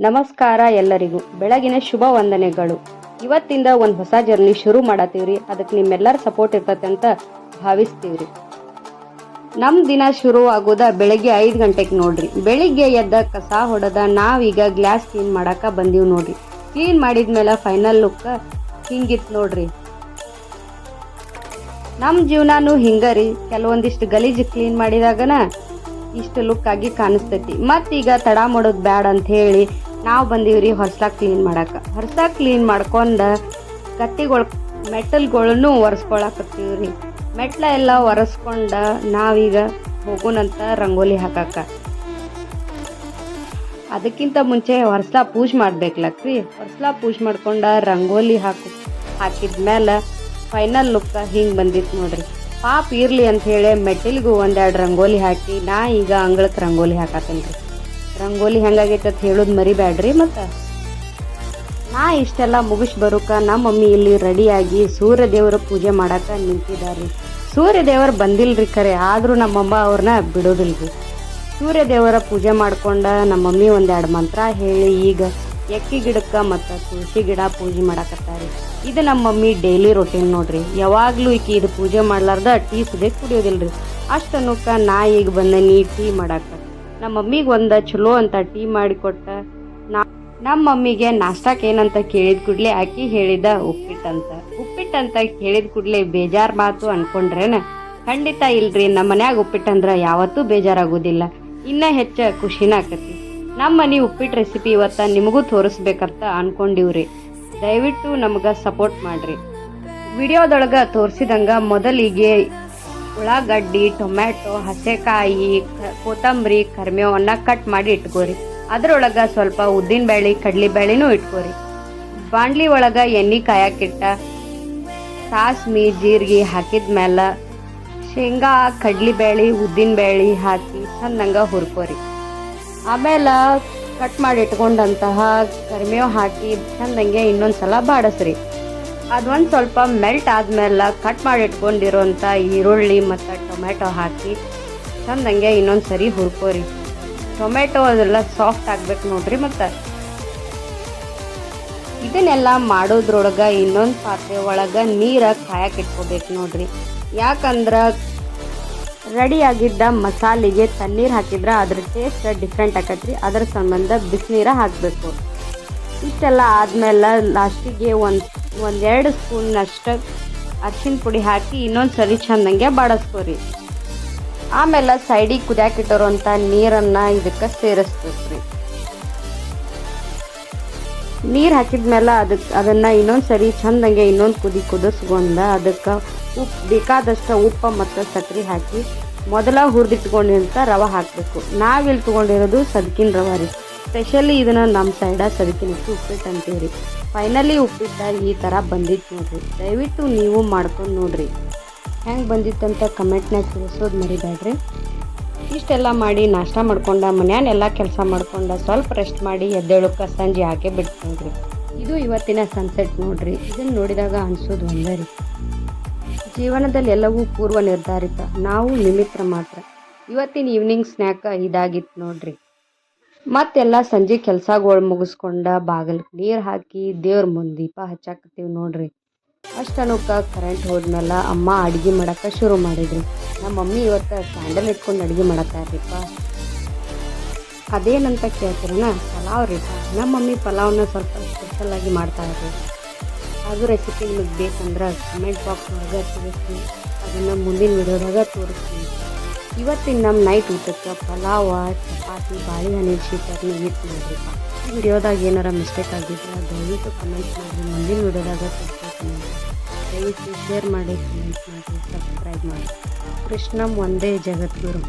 ನಮಸ್ಕಾರ ಎಲ್ಲರಿಗೂ ಬೆಳಗಿನ ಶುಭ ವಂದನೆಗಳು. ಇವತ್ತಿಂದ ಒಂದು ಹೊಸ ಜರ್ನಿ ಶುರು ಮಾಡತ್ತೀವ್ರಿ. ಅದಕ್ಕೆ ನಿಮ್ಮೆಲ್ಲರ ಸಪೋರ್ಟ್ ಇರ್ತೈತೆ ಅಂತ ಭಾವಿಸ್ತೀವ್ರಿ. ನಮ್ಮ ದಿನ ಶುರು ಆಗೋದ ಬೆಳಗ್ಗೆ 5 ಗಂಟೆಗೆ ನೋಡ್ರಿ. ಬೆಳಿಗ್ಗೆ ಎದ್ದ ಕಸ ಹೊಡೆದ ನಾವೀಗ ಗ್ಲಾಸ್ ಕ್ಲೀನ್ ಮಾಡಾಕ ಬಂದೀವಿ ನೋಡ್ರಿ. ಕ್ಲೀನ್ ಮಾಡಿದ್ಮೇಲೆ ಫೈನಲ್ ಲುಕ್ ಹಿಂಗಿತ್ತು ನೋಡ್ರಿ. ನಮ್ಮ ಜೀವನಾನು ಹಿಂಗರಿ, ಕೆಲವೊಂದಿಷ್ಟು ಗಲೀಜು ಕ್ಲೀನ್ ಮಾಡಿದಾಗನ ಇಷ್ಟು ಲುಕ್ ಆಗಿ ಕಾಣಿಸ್ತೈತಿ. ಮತ್ತೀಗ ತಡ ಮಾಡೋದು ಬ್ಯಾಡ ಅಂತ ಹೇಳಿ ನಾವು ಬಂದೀವ್ರಿ ಹೊರ್ಸ್ಲಾಗ ಕ್ಲೀನ್ ಮಾಡಾಕ. ಹೊರ್ಸಾಗ ಕ್ಲೀನ್ ಮಾಡ್ಕೊಂಡ ಕತ್ತಿಗಳು ಮೆಟಲ್ಗಳನ್ನು ಒರೆಸ್ಕೊಳಕತ್ತೀವ್ರಿ. ಮೆಟ್ಲ ಎಲ್ಲ ಒರೆಸ್ಕೊಂಡ ನಾವೀಗ ಹೋಗೋಣಂತ ರಂಗೋಲಿ ಹಾಕಾಕ. ಅದಕ್ಕಿಂತ ಮುಂಚೆ ಹೊರ್ಸ್ಲಾ ಪೂಜೆ ಮಾಡ್ಬೇಕಲಕ್ರಿ. ಹೊರ್ಸ್ಲಾ ಪೂಜೆ ಮಾಡ್ಕೊಂಡ ರಂಗೋಲಿ ಹಾಕಿದ್ಮೇಲೆ ಫೈನಲ್ ಲುಕ್ ಹಿಂಗೆ ಬಂದಿತ್ತು ನೋಡ್ರಿ. ಪಾಪ ಇರ್ಲಿ ಅಂತ ಹೇಳಿ ಮೆಟ್ಟಿಲ್ಗೂ ಒಂದೆರಡು ರಂಗೋಲಿ ಹಾಕಿ ನಾ ಈಗ ಅಂಗಳಕ್ಕೆ ರಂಗೋಲಿ ಹಾಕತ್ತೇನ್ರಿ. ರಂಗೋಲಿ ಹೆಂಗಾಗೈತೆ ಅಂತ ಹೇಳೋದು ಮರಿಬ್ಯಾಡ್ರಿ. ಮತ್ತು ನಾ ಇಷ್ಟೆಲ್ಲ ಮುಗಿಸ್ ಬರೋಕ ನಮ್ಮ ಮಮ್ಮಿ ಇಲ್ಲಿ ರೆಡಿಯಾಗಿ ಸೂರ್ಯ ದೇವರ ಪೂಜೆ ಮಾಡಾಕ ನಿಂತಿದ್ದಾರ್ರಿ. ಸೂರ್ಯ ದೇವರು ಬಂದಿಲ್ರಿ ಖರೆ, ಆದರೂ ನಮ್ಮಮ್ಮ ಅವ್ರನ್ನ ಬಿಡೋದಿಲ್ರಿ. ಸೂರ್ಯ ದೇವರ ಪೂಜೆ ಮಾಡ್ಕೊಂಡ ನಮ್ಮ ಮಮ್ಮಿ ಒಂದೆರಡು ಮಂತ್ರ ಹೇಳಿ ಈಗ ಎಕ್ಕಿ ಗಿಡಕ್ಕೆ ಮತ್ತು ತುಳಸಿ ಗಿಡ ಪೂಜೆ ಮಾಡಾಕತ್ತಾರಿ. ಇದು ನಮ್ಮ ಮಮ್ಮಿ ಡೈಲಿ ರೊಟೀನ್ ನೋಡ್ರಿ. ಯಾವಾಗಲೂ ಈಕಿ ಇದು ಪೂಜೆ ಮಾಡ್ಲಾರ್ದ ಟೀ ಸುದೇ ಕುಡಿಯೋದಿಲ್ರಿ. ಅಷ್ಟನ್ನಕ್ಕೆ ನಾ ಈಗ ಬಂದೀನಿ ಟೀ ಮಾಡಾಕ. ನಮ್ಮ ಮಮ್ಮಿಗೆ ಒಂದು ಚಲೋ ಅಂತ ಟೀ ಮಾಡಿಕೊಟ್ಟ. ನಮ್ಮ ಮಮ್ಮಿಗೆ ನಾಷ್ಟಕ್ಕೆ ಏನಂತ ಕೇಳಿದ ಕೂಡಲೇ ಆಕಿ ಹೇಳಿದ ಉಪ್ಪಿಟ್ಟಂತ ಹೇಳಿದ ಕೂಡಲೇ ಬೇಜಾರು ಮಾತು ಅನ್ಕೊಂಡ್ರೇನ? ಖಂಡಿತ ಇಲ್ರಿ. ನಮ್ಮ ಮನ್ಯಾಗ ಉಪ್ಪಿಟ್ಟಂದ್ರೆ ಯಾವತ್ತೂ ಬೇಜಾರಾಗೋದಿಲ್ಲ, ಇನ್ನೂ ಹೆಚ್ಚು ಖುಷಿನ ಆಕತಿ. ನಮ್ಮ ಮನೆ ಉಪ್ಪಿಟ್ಟು ರೆಸಿಪಿ ಇವತ್ತು ನಿಮಗೂ ತೋರಿಸ್ಬೇಕಂತ ಅನ್ಕೊಂಡಿವ್ರಿ. ದಯವಿಟ್ಟು ನಮ್ಗೆ ಸಪೋರ್ಟ್ ಮಾಡ್ರಿ. ವಿಡಿಯೋದೊಳಗೆ ತೋರಿಸಿದಂಗ ಮೊದಲಿಗೆ ಉಳ್ಳಾಗಡ್ಡಿ, ಟೊಮ್ಯಾಟೊ, ಹಸೆಕಾಯಿ, ಕೊತ್ತಂಬರಿ, ಕರಿಬೇವನ್ನ ಕಟ್ ಮಾಡಿ ಇಟ್ಕೋರಿ. ಅದರೊಳಗೆ ಸ್ವಲ್ಪ ಉದ್ದಿನಬೇಳೆ, ಕಡ್ಲಿಬೇಳೆನೂ ಇಟ್ಕೋರಿ. ಬಾಂಡ್ಲಿ ಒಳಗೆ ಎಣ್ಣೆ ಕಾಯಕ್ಕಿಟ್ಟ ಸಾಸ್ಮಿ ಜೀರಿಗೆ ಹಾಕಿದ್ಮೇಲೆ ಶೇಂಗಾ, ಕಡ್ಲಿಬೇಳೆ, ಉದ್ದಿನಬೇಳೆ ಹಾಕಿ ಚಂದಂಗ ಹುರ್ಕೋರಿ. ಆಮೇಲೆ ಕಟ್ ಮಾಡಿ ಇಟ್ಕೊಂಡಂತಹ ಕರಿಬೇವು ಹಾಕಿ ಚಂದಂಗೆ ಇನ್ನೊಂದು ಸಲ ಬಾಡಿಸ್ರಿ. ಅದೊಂದು ಸ್ವಲ್ಪ ಮೆಲ್ಟ್ ಆದ್ಮೇಲೆ ಕಟ್ ಮಾಡಿ ಇಟ್ಕೊಂಡಿರೋಂಥ ಈರುಳ್ಳಿ ಮತ್ತು ಟೊಮೆಟೊ ಹಾಕಿ ಚಂದಂಗೆ ಇನ್ನೊಂದು ಸರಿ ಹುರ್ಕೋರಿ. ಟೊಮೆಟೊ ಅದೆಲ್ಲ ಸಾಫ್ಟ್ ಆಗ್ಬೇಕು ನೋಡ್ರಿ. ಮತ್ತು ಇದನ್ನೆಲ್ಲ ಮಾಡೋದ್ರೊಳಗೆ ಇನ್ನೊಂದು ಪಾತ್ರೆ ಒಳಗೆ ನೀರು ಕಾಯಕ್ಕೆ ಇಟ್ಕೋಬೇಕು ನೋಡ್ರಿ. ಯಾಕಂದ್ರೆ ರೆಡಿಯಾಗಿದ್ದ ಮಸಾಲೆಗೆ ತಣ್ಣೀರು ಹಾಕಿದ್ರೆ ಅದ್ರ ಟೇಸ್ಟ್ ಡಿಫ್ರೆಂಟ್ ಆಕತ್ರಿ. ಅದರ ಸಂಬಂಧ ಬಿಸಿನೀರು ಹಾಕಬೇಕು. ಇಷ್ಟೆಲ್ಲ ಆದಮೇಲೆ ಲಾಸ್ಟಿಗೆ ಒಂದೆರಡು ಸ್ಪೂನ್ನಷ್ಟು ಅರಿಶಿನ ಪುಡಿ ಹಾಕಿ ಇನ್ನೊಂದು ಸರಿ ಚಂದಂಗೆ ಬಾಡಿಸ್ಕೋರಿ. ಆಮೇಲೆ ಸೈಡಿಗೆ ಕುದಿಯಾಕಿಟ್ಟಿರೋಂಥ ನೀರನ್ನು ಇದಕ್ಕೆ ಸೇರಿಸ್ಬೇಕ್ರಿ. ನೀರು ಹಾಕಿದ್ಮೇಲೆ ಅದನ್ನು ಇನ್ನೊಂದು ಸರಿ ಚಂದಂಗೆ ಇನ್ನೊಂದು ಕುದಿಸ್ಕೊಂಡ ಅದಕ್ಕೆ ಬೇಕಾದಷ್ಟು ಉಪ್ಪು ಮತ್ತು ಸಕ್ಕರೆ ಹಾಕಿ ಮೊದಲ ಹುರಿದಿಟ್ಕೊಂಡಿರೋಂಥ ರವೆ ಹಾಕಬೇಕು. ನಾವಿಲ್ಲಿ ತೊಗೊಂಡಿರೋದು ಸದಕಿನ ರವೆ ರೀ. ಸ್ಪೆಷಲಿ ಇದನ್ನು ನಮ್ಮ ಸೈಡ ಸದಕಿನ ಉಪ್ಪಿಟ್ಟು ಅಂತೀವಿ. ಫೈನಲಿ ಉಪ್ಪಿಟ್ಟಾಗ ಈ ಥರ ಬಂದಿತ್ತು ನೋಡ್ರಿ. ದಯವಿಟ್ಟು ನೀವು ಮಾಡ್ಕೊಂಡು ನೋಡ್ರಿ. ಹೆಂಗೆ ಬಂದಿತ್ತಂತ ಕಮೆಂಟ್ನಾಗ ತಿಳಿಸೋದು ಮರಿಬೇಡ್ರಿ. ಇಷ್ಟೆಲ್ಲ ಮಾಡಿ ನಾಷ್ಟ ಮಾಡ್ಕೊಂಡ ಮನ್ಯಾನೆಲ್ಲ ಕೆಲಸ ಮಾಡ್ಕೊಂಡ ಸ್ವಲ್ಪ ರೆಸ್ಟ್ ಮಾಡಿ ಎದ್ದೇಳಕ್ಕೆ ಸಂಜೆ ಹಾಕಿ ಬಿಟ್ಕೊಂಡ್ರಿ. ಇದು ಇವತ್ತಿನ ಸನ್ಸೆಟ್ ನೋಡ್ರಿ. ಇದನ್ನು ನೋಡಿದಾಗ ಅನಿಸೋದು ಒಂದೇ ರೀ, ಜೀವನದಲ್ಲಿ ಎಲ್ಲವೂ ಪೂರ್ವ ನಿರ್ಧಾರಿತ, ನಾವು ನಿಮಿತ್ರ ಮಾತ್ರ. ಇವತ್ತಿನ ಈವ್ನಿಂಗ್ ಸ್ನ್ಯಾಕ್ ಇದಾಗಿತ್ತು ನೋಡ್ರಿ. ಮತ್ತೆಲ್ಲ ಸಂಜೆ ಕೆಲಸಗಳು ಮುಗಿಸ್ಕೊಂಡ ಬಾಗಿಲಿಗೆ ನೀರು ಹಾಕಿ ದೇವ್ರ ಮುಂದೆ ದೀಪ ಹಚ್ಚಾಕತ್ತೀವಿ ನೋಡ್ರಿ. ಅಷ್ಟನಕ್ಕೆ ಕರೆಂಟ್ ಹೋದ್ಮೇಲೆ ಅಮ್ಮ ಅಡುಗೆ ಮಾಡೋಕೆ ಶುರು ಮಾಡಿದ್ರಿ. ನಮ್ಮ ಮಮ್ಮಿ ಇವತ್ತು ಕ್ಯಾಂಡಲ್ ಇಟ್ಕೊಂಡು ಅಡುಗೆ ಮಾಡತ್ತಾರ್ರಿಪ್ಪ. ಅದೇನಂತ ಕೇಳ್ತೀರನ? ಪಲಾವ್ ರೀಪ. ನಮ್ಮ ಮಮ್ಮಿ ಪಲಾವ್ನ ಸ್ವಲ್ಪ ಸ್ಪೆಷಲಾಗಿ ಮಾಡ್ತಾರ್ರಿ. ಅದು ರೆಸಿಪಿ ನಿಮಗೆ ಬೇಕಂದ್ರೆ ಕಮೆಂಟ್ ಬಾಕ್ಸ್ ಒಳಗೆ ತಿಳಿಸ್ತೀನಿ. ಅದನ್ನು ಮುಂದಿನ ವಿಡಿಯೋದಾಗ ತೋರಿಸ್ತೀನಿ. ಇವತ್ತಿನ ನಮ್ಮ ನೈಟ್ ಊಟಕ್ಕೆ ಪಲಾವ, ಚಪಾತಿ, ಬಾಳೆಹಣ್ಣಿನ ಶೀಕರ್ನಿ ಇಟ್ಟು ನೋಡ್ರಿಪ್ಪ. ಈ ವಿಡಿಯೋದಾಗ ಏನಾರ ಮಿಸ್ಟೇಕ್ ಆಗಿದ್ರೆ ದಯವಿಟ್ಟು ಕಮೆಂಟ್ ಮಾಡಿರಿ. ಮುಂದಿನ ವಿಡಿಯೋದಾಗ ತೋರಿಸ್ತೀನಿ. ದಯವಿಟ್ಟು ಶೇರ್ ಮಾಡಿ, ಕಮೆಂಟ್ ಮಾಡಿ, ಸಬ್ಸ್ಕ್ರೈಬ್ ಮಾಡಿ. ಕೃಷ್ಣಂ ಒಂದೇ ಜಗದ್ಗುರು.